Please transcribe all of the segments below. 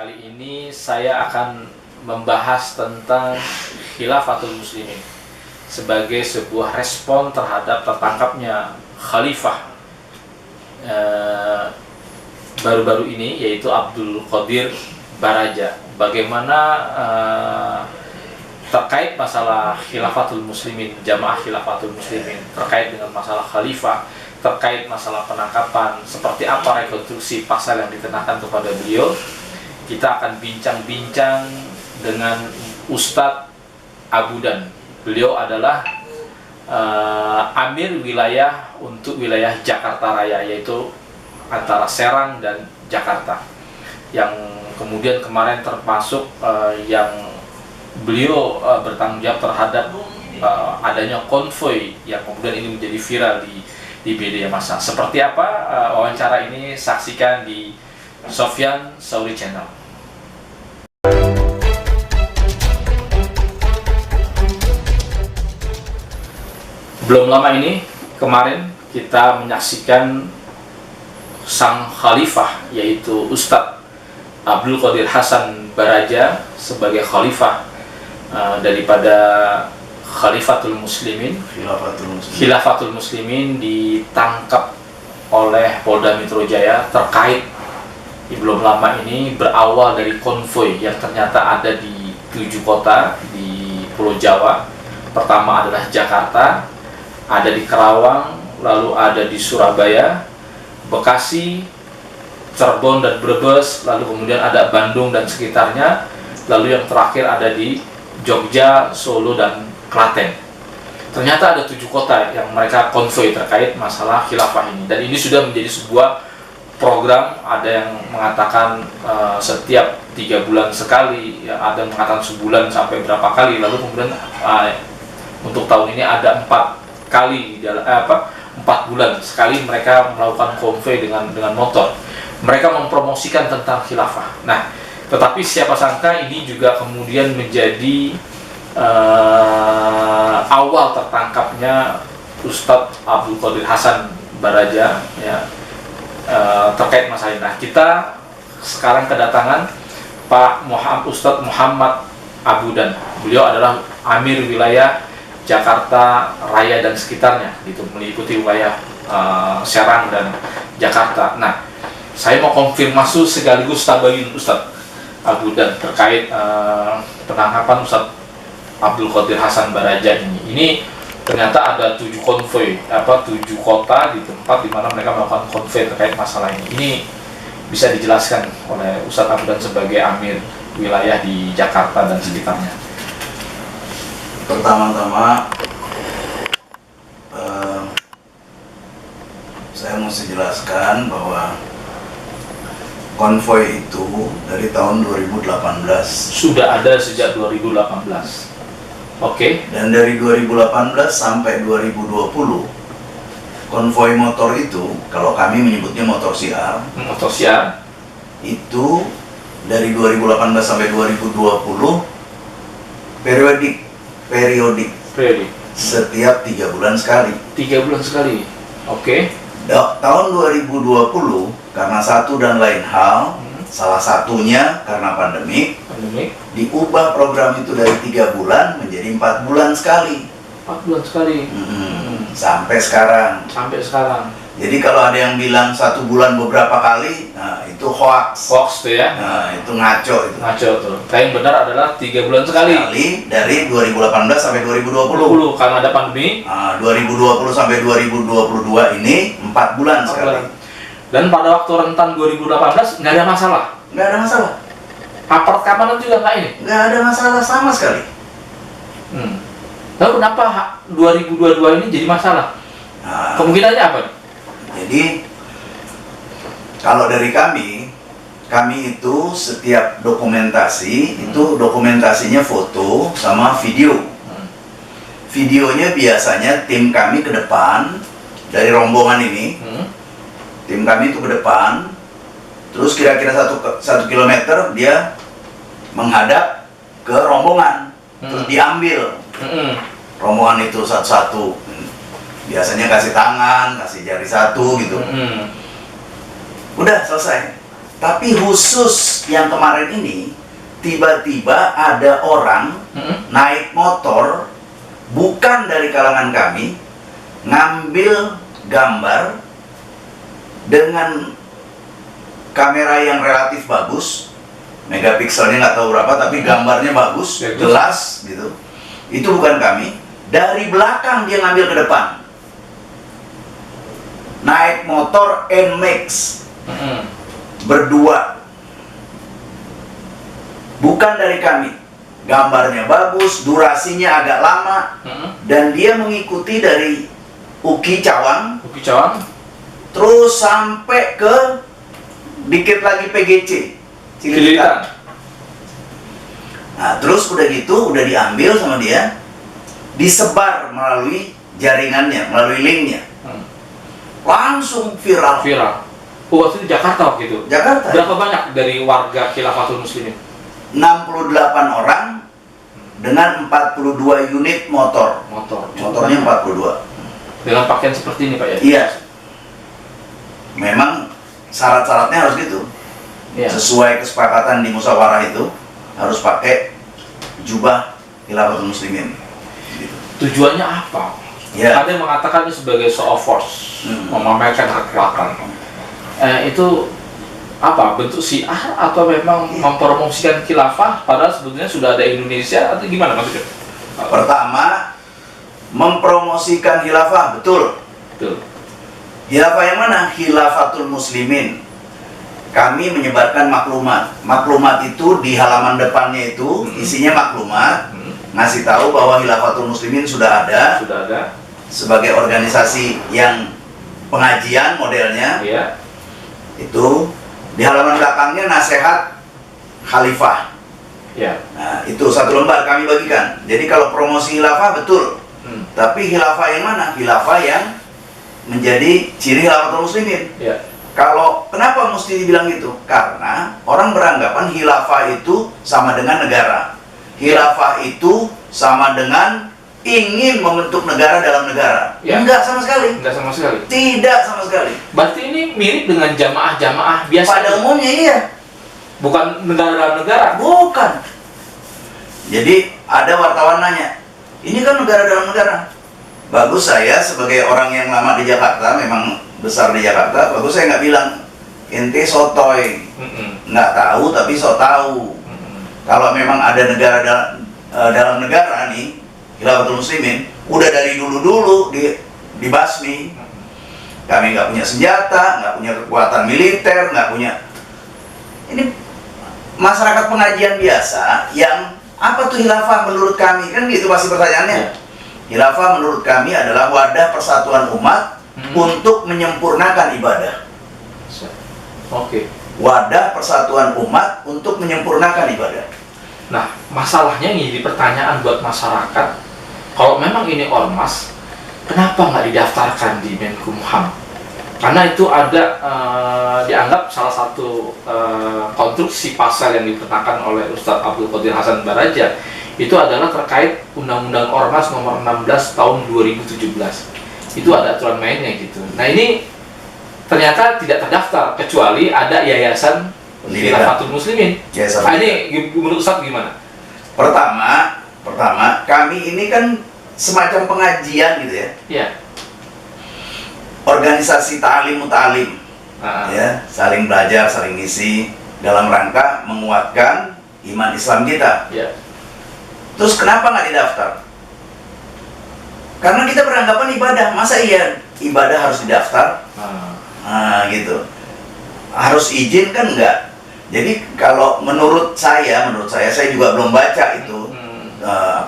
Kali ini saya akan membahas tentang Khilafatul Muslimin sebagai sebuah respon terhadap tertangkapnya khalifah baru-baru ini, yaitu Abdul Qadir Baraja. Bagaimana terkait masalah Khilafatul Muslimin, jamaah Khilafatul Muslimin, terkait dengan masalah khalifah, terkait masalah penangkapan, seperti apa rekonstruksi pasal yang dikenakan kepada beliau. Kita akan bincang-bincang dengan Ustadz Abudan. Beliau adalah Amir wilayah untuk wilayah Jakarta Raya, yaitu antara Serang dan Jakarta, yang kemudian kemarin termasuk yang beliau bertanggung jawab terhadap adanya konvoy yang kemudian ini menjadi viral di media massa. Seperti apa wawancara ini, saksikan di Sofyan Sauri Channel. Belum lama ini, kemarin kita menyaksikan sang khalifah, yaitu Ustadz Abdul Qadir Hasan Baraja sebagai khalifah daripada Khilafatul Muslimin ditangkap oleh Polda Metro Jaya terkait belum lama ini berawal dari konvoy yang ternyata ada di 7 kota di Pulau Jawa. Pertama adalah Jakarta, ada di Kerawang, lalu ada di Surabaya, Bekasi, Cirebon dan Brebes, lalu kemudian ada Bandung dan sekitarnya, lalu yang terakhir ada di Jogja, Solo dan Klaten. Ternyata ada 7 kota yang mereka konvoy terkait masalah khilafah ini, dan ini sudah menjadi sebuah program. Ada yang mengatakan setiap 3 bulan sekali, ya, ada yang mengatakan sebulan sampai berapa kali, lalu kemudian untuk tahun ini ada 4 kali, 4 bulan sekali mereka melakukan konvoy dengan motor. Mereka mempromosikan tentang khilafah. Nah, tetapi siapa sangka ini juga kemudian menjadi awal tertangkapnya Ustadz Abdul Qadir Hasan Baraja, ya, terkait masalah ini. Nah, kita sekarang kedatangan Pak Ustadz Muhammad Abudan. Beliau adalah Amir wilayah Jakarta Raya dan sekitarnya, gitu, meliputi wilayah Serang dan Jakarta. Nah, saya mau konfirmasi sekaligus tabayun Ustadz Abudan terkait penangkapan Ustadz Abdul Qadir Hasan Baraja ini. Ini ternyata ada 7 konvoy, 7 kota di tempat di mana mereka melakukan konvoy terkait masalah ini. Ini bisa dijelaskan oleh Ustadz Abudan sebagai Amir wilayah di Jakarta dan sekitarnya. Pertama-tama saya mesti jelaskan bahwa konvoy itu dari tahun 2018. Sudah ada sejak 2018. Oke. Dan dari 2018 sampai 2020, konvoy motor itu, kalau kami menyebutnya motor siar, itu dari 2018 sampai 2020 periodik. Setiap 3 bulan sekali. 3 bulan sekali. Oke. Tahun 2020 karena satu dan lain hal, salah satunya karena pandemi, diubah program itu dari 3 bulan menjadi 4 bulan sekali. 4 bulan sekali. Sampai sekarang. Jadi kalau ada yang bilang 1 bulan beberapa kali, nah itu hoax. Hoax tuh ya. Nah, itu ngaco itu. Ngaco tuh. Tapi yang benar adalah 3 bulan sekali. Dari 2018 sampai 2020. Karena ada pandemi. 2020 sampai 2022 ini 4 bulan sekali. Dan pada waktu rentan 2018 nggak ada masalah. Nggak ada masalah. Apart keamanan juga nggak ini. Nggak ada masalah sama sekali. Lalu kenapa 2022 ini jadi masalah? Kemungkinannya apa? Jadi kalau dari kami itu setiap dokumentasi itu dokumentasinya foto sama video. Videonya biasanya tim kami ke depan dari rombongan ini. Tim kami itu ke depan, terus kira-kira 1 kilometer dia menghadap ke rombongan, terus diambil rombongan itu satu-satu. Biasanya kasih tangan, kasih jari 1 gitu. Udah selesai. Tapi khusus yang kemarin ini, tiba-tiba ada orang naik motor, bukan dari kalangan kami, ngambil gambar dengan kamera yang relatif bagus, megapikselnya nggak tahu berapa, tapi gambarnya bagus, jelas gitu. Itu bukan kami. Dari belakang dia ngambil ke depan, naik motor NMAX berdua, bukan dari kami. Gambarnya bagus, durasinya agak lama, dan dia mengikuti dari Uki Cawang, terus sampai ke dikit lagi PGC Cililitan. Nah, terus udah gitu, udah diambil sama dia, disebar melalui jaringannya, melalui linknya, langsung viral. Oh, waktu itu Jakarta waktu itu? Jakarta. Berapa banyak dari warga Khilafatul Muslimin? 68 orang dengan 42 unit motor. Motornya 42. Dengan pakaian seperti ini, Pak ya? Iya. Memang syarat-syaratnya harus gitu. Iya. Sesuai kesepakatan di musyawarah itu harus pakai jubah Khilafatul Muslimin. Gitu. Tujuannya apa? Ya. Ada yang mengatakan ini sebagai show of force, memamerkan kekhilafan. Itu apa? Bentuk syiar atau memang mempromosikan khilafah padahal sebetulnya sudah ada Indonesia atau gimana maksudnya? Pertama, mempromosikan khilafah, betul. Khilafah yang mana? Khilafatul Muslimin. Kami menyebarkan maklumat. Maklumat itu di halaman depannya itu isinya maklumat, ngasih tahu bahwa Khilafatul Muslimin sudah ada sebagai organisasi yang pengajian modelnya. Iya. Itu di halaman belakangnya nasihat khalifah. Ya. Nah, itu satu lembar kami bagikan. Jadi kalau promosi khilafah betul. Tapi khilafah yang mana? Khilafah yang menjadi ciri Khilafatul Muslimin. Ya. Kalau kenapa mesti dibilang gitu? Karena orang beranggapan khilafah itu sama dengan negara. Khilafah itu sama dengan ingin membentuk negara dalam negara. Ya. Enggak sama sekali. Enggak sama sekali. Tidak sama sekali. Berarti ini mirip dengan jamaah-jamaah biasa. Pada umumnya iya. Bukan negara dalam negara. Bukan. Jadi ada wartawan nanya, ini kan negara dalam negara. Bagus saya sebagai orang yang lama di Jakarta, memang besar di Jakarta, bagus saya nggak bilang ente sotoy, nggak tahu tapi sok tahu. Kalau memang ada negara dalam negara nih, Khilafatul Muslimin, udah dari dulu dibasmi. Kami nggak punya senjata, nggak punya kekuatan militer, nggak punya. Ini masyarakat pengajian biasa yang apa tuh khilafah menurut kami, kan gitu pasti pertanyaannya. Khilafah menurut kami adalah wadah persatuan umat untuk menyempurnakan ibadah. Oke. Wadah persatuan umat untuk menyempurnakan ibadah. Nah, masalahnya ini pertanyaan buat masyarakat. Kalau memang ini ormas, kenapa nggak didaftarkan di Menkumham? Karena itu ada dianggap salah satu konstruksi pasal yang dipertanyakan oleh Ustadz Abdul Qadir Hasan Baraja itu adalah terkait Undang-Undang Ormas nomor 16 tahun 2017. Itu ada aturan mainnya gitu. Nah ini ternyata tidak terdaftar kecuali ada Yayasan Khilafatul Muslimin. Nah ini menurut Ustadz gimana? Pertama kami ini kan semacam pengajian gitu ya. Iya. Organisasi ta'lim muta'alim, ya, saling belajar, saling ngisi dalam rangka menguatkan iman Islam kita. Ya. Terus kenapa nggak didaftar? Karena kita beranggapan ibadah, masa iya ibadah harus didaftar? Nah, gitu. Harus izin kan enggak? Jadi kalau menurut saya juga belum baca itu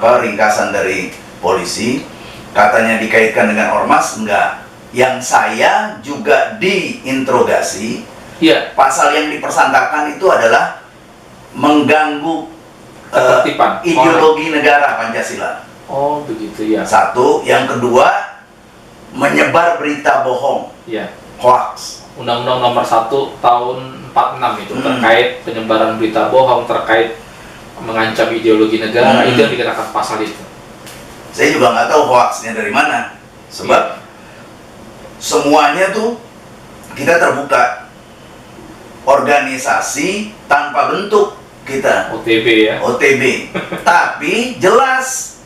ringkasan dari polisi, katanya dikaitkan dengan ormas, enggak. Yang saya juga diinterogasi, pasal yang dipersangkakan itu adalah mengganggu ideologi negara Pancasila. Oh begitu ya. Satu, yang kedua menyebar berita bohong, hoax. Undang-Undang nomor 1 tahun 46 itu terkait penyebaran berita bohong, terkait mengancam ideologi negara, itu yang dikenakan pasal itu. Saya juga nggak tahu hoaxnya dari mana, sebab semuanya tuh kita terbuka. organisasi tanpa bentuk kita. OTB ya. OTB. Tapi jelas.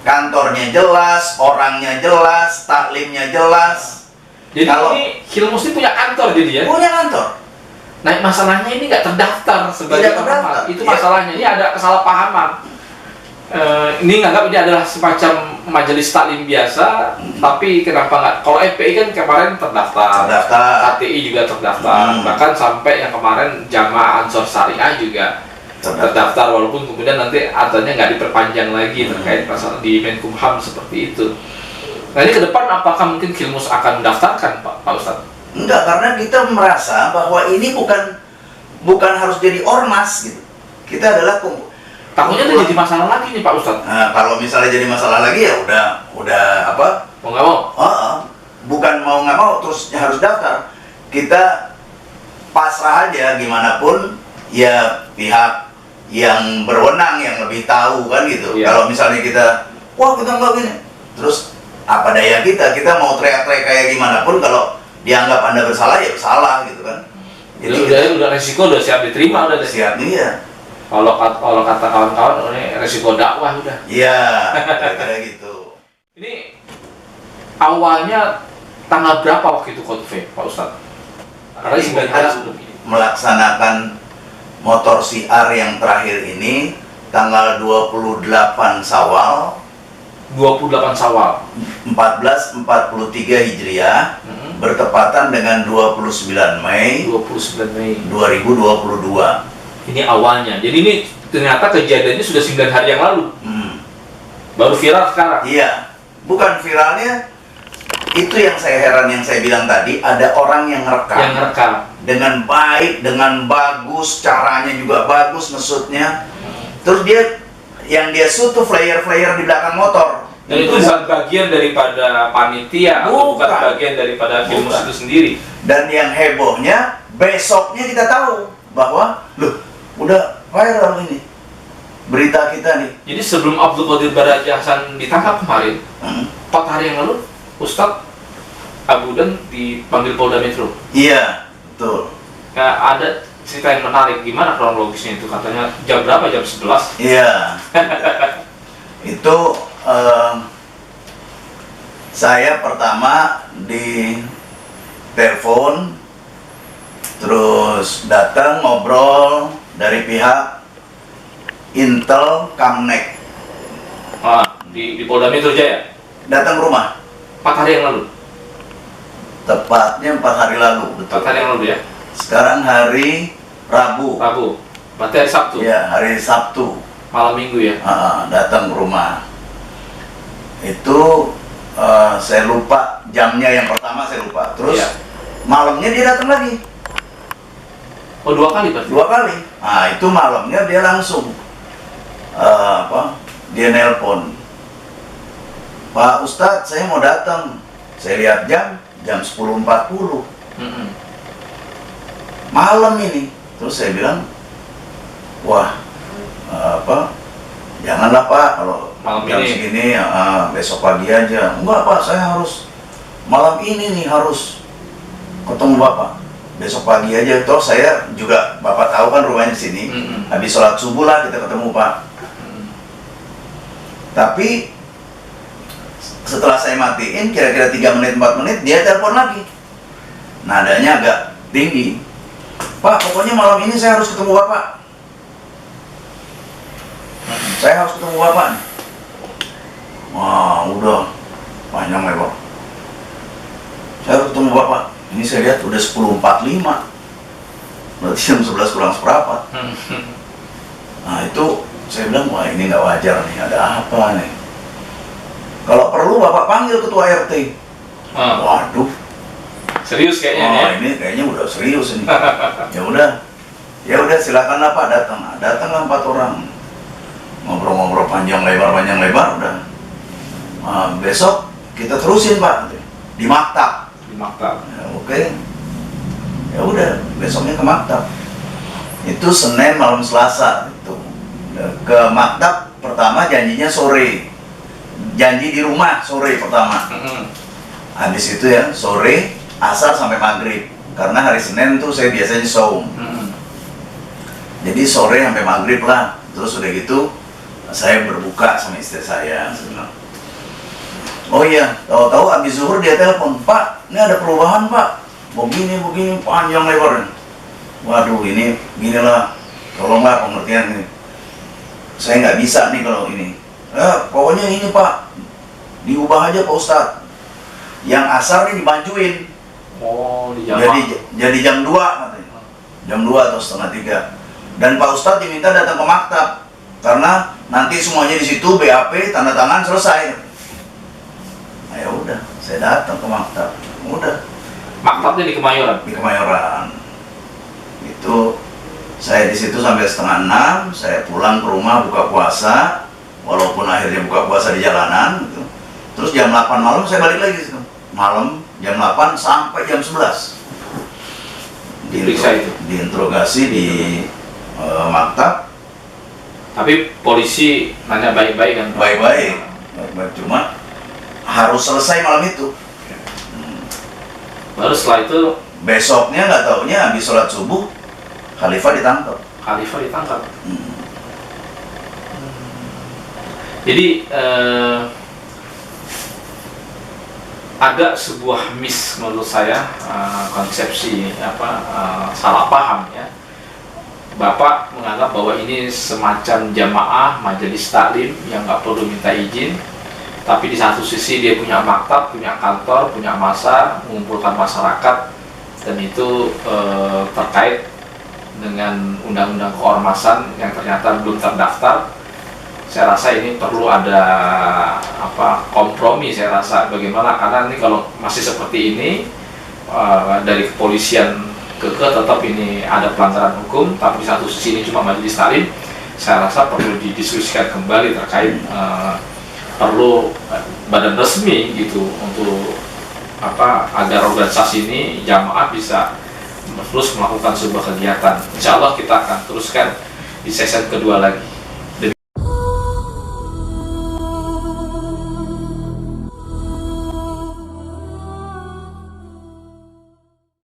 Kantornya jelas, orangnya jelas, taklimnya jelas. Jadi ini Hilmus ini punya kantor jadi ya? Punya kantor. Nah masalahnya ini nggak terdaftar sebagai pengamat. Itu masalahnya. Ini ada kesalahpahaman. Ini nganggap ini adalah semacam majelis taklim biasa, tapi kenapa nggak? Kalau FPI kan kemarin terdaftar, KTI juga terdaftar, bahkan sampai yang kemarin Jamaah Ansor Syariah juga terdaftar, walaupun kemudian nanti artinya nggak diperpanjang lagi terkait masalah di Menkumham seperti itu. Nah ini ke depan apakah mungkin Hilmus akan mendaftarkan Pak Ustadz? Enggak, karena kita merasa bahwa ini bukan harus jadi ormas gitu. Kita adalah takutnya itu jadi masalah lagi nih Pak Ustadz. Nah, kalau misalnya jadi masalah lagi ya udah apa? Mau nggak mau? Bukan mau nggak mau terus harus daftar. Kita pasrah aja gimana pun ya pihak yang berwenang yang lebih tahu kan gitu. Iya. Kalau misalnya kita kita nggak gini, terus apa daya kita mau teriak-teriak kayak gimana pun kalau dianggap Anda bersalah ya bersalah gitu kan. Jadi udah resiko udah siap diterima udah siap iya. Kalau kata kawan-kawan ini resiko dakwah udah. Iya, kayak gitu. Ini awalnya tanggal berapa waktu itu konvoy Pak Ustadz? Karena 9 hari sebelum ini. Melaksanakan motor siar yang terakhir ini tanggal 28 Syawal 28 Syawal 1443 Hijriah bertepatan dengan 29 Mei 2022. Ini awalnya. Jadi ini ternyata kejadiannya sudah 9 hari yang lalu. Baru viral sekarang. Iya. Bukan viralnya. Itu yang saya heran, yang saya bilang tadi, ada orang yang rekam. Dengan baik, dengan bagus, caranya juga bagus nge-shootnya. Terus yang dia shoot tuh flyer-flyer di belakang motor. Dan itu bukan bagian daripada panitia atau bukan bagian daripada Hilmus itu sendiri. Dan yang hebohnya, besoknya kita tahu bahwa udah viral ini berita kita nih. Jadi sebelum Abdul Qadir Baraji Hasan ditangkap kemarin, 4 hari yang lalu Ustadz Abu Dan dipanggil Polda Metro. Iya, betul. Nah, ada cerita yang menarik, gimana kronologisnya itu? Katanya jam berapa? Jam 11? Iya. Itu saya pertama di telepon, terus datang ngobrol dari pihak Intel Kamnek. Di Polda Metro Jaya? Datang ke rumah 4 hari yang lalu? Tepatnya 4 hari lalu, betul. 4 hari yang lalu ya? Sekarang hari Rabu. Berarti hari Sabtu? Iya, hari Sabtu. Malam Minggu ya? Datang ke rumah. Itu saya lupa jamnya, yang pertama saya lupa. Terus malamnya dia datang lagi. Oh, 2 kali berarti? 2 kali. Nah, itu malamnya dia langsung dia nelpon. Pak Ustadz, saya mau datang. Saya lihat jam 10.40. Malam ini. Terus saya bilang, wah, janganlah Pak, kalau malam jam ini segini besok pagi aja. Enggak Pak, saya harus malam ini nih, harus ketemu Bapak. Besok pagi aja. Toh saya juga, Bapak tahu kan rumahnya di sini. Habis sholat subuh lah kita ketemu Pak. Tapi setelah saya matiin kira-kira 3 menit 4 menit dia telepon lagi. Nadanya agak tinggi. Pak, pokoknya malam ini saya harus ketemu Bapak. Saya harus ketemu Bapak nih. Wah, udah panjang lebar. Saya harus ketemu Bapak. Ini saya lihat udah 10.45. Berarti jam 11 kurang seperempat. Nah itu saya bilang, wah ini nggak wajar nih, ada apa nih? Kalau perlu Bapak panggil ketua RT. Waduh. Serius kayaknya ini kayaknya udah serius ini. Ya udah silakanlah Pak datang. Datanglah 4 orang. Ngobrol-ngobrol panjang lebar udah. Besok kita terusin Pak di maktab. Ya, oke. Ya udah, besoknya ke maktab. Itu Senin malam Selasa itu. Ke maktab pertama janjinya sore. Janji di rumah sore pertama. Habis itu ya sore asar sampai maghrib. karena hari Senin tuh saya biasanya saum. Jadi sore sampai maghrib lah, terus udah gitu saya berbuka sama istri saya. Oh iya, tahu-tahu abis zuhur dia telepon, Pak, ini ada perubahan Pak, begini panjang lebarnya. Waduh, ini ginilah, tolonglah pengertian ini. Saya nggak bisa nih kalau ini. Pokoknya ini Pak, diubah aja Pak Ustadz. Yang asar nih dimajuin. Oh, di jam. Jadi jam 2 katanya. Jam 2 atau setengah 3. Dan Pak Ustadz diminta datang ke maktab karena nanti semuanya di situ BAP tanda tangan selesai. Nah, ya udah, saya datang ke maktab. Udah. Maktabnya di Kemayoran. Di Kemayoran. Itu saya di situ sampai setengah 6. Saya pulang ke rumah buka puasa, walaupun akhirnya buka puasa di jalanan. Gitu. Terus jam 8 malam saya balik lagi situ. Malam jam 8 sampai jam 11. Diinterogasi di maktab. Tapi polisi nanya baik-baik kan? Baik-baik. Cuma harus selesai malam itu. Baru setelah itu besoknya nggak taunya habis sholat subuh Khalifah ditangkap. Jadi ada sebuah menurut saya konsepsi salah paham ya. Bapak menganggap bahwa ini semacam jamaah majelis taklim yang nggak perlu minta izin, tapi di satu sisi dia punya maktab, punya kantor, punya massa, mengumpulkan masyarakat, dan itu terkait dengan undang-undang keormasan yang ternyata belum terdaftar. Saya rasa ini perlu ada kompromi, saya rasa bagaimana, karena ini kalau masih seperti ini dari kepolisian tetap ini ada pelanggaran hukum, tapi di satu sisi ini cuma majelis taklim. Saya rasa perlu didiskusikan kembali terkait perlu badan resmi gitu untuk agar organisasi ini jamaah bisa terus melakukan sebuah kegiatan. Insya Allah kita akan teruskan di sesi kedua lagi.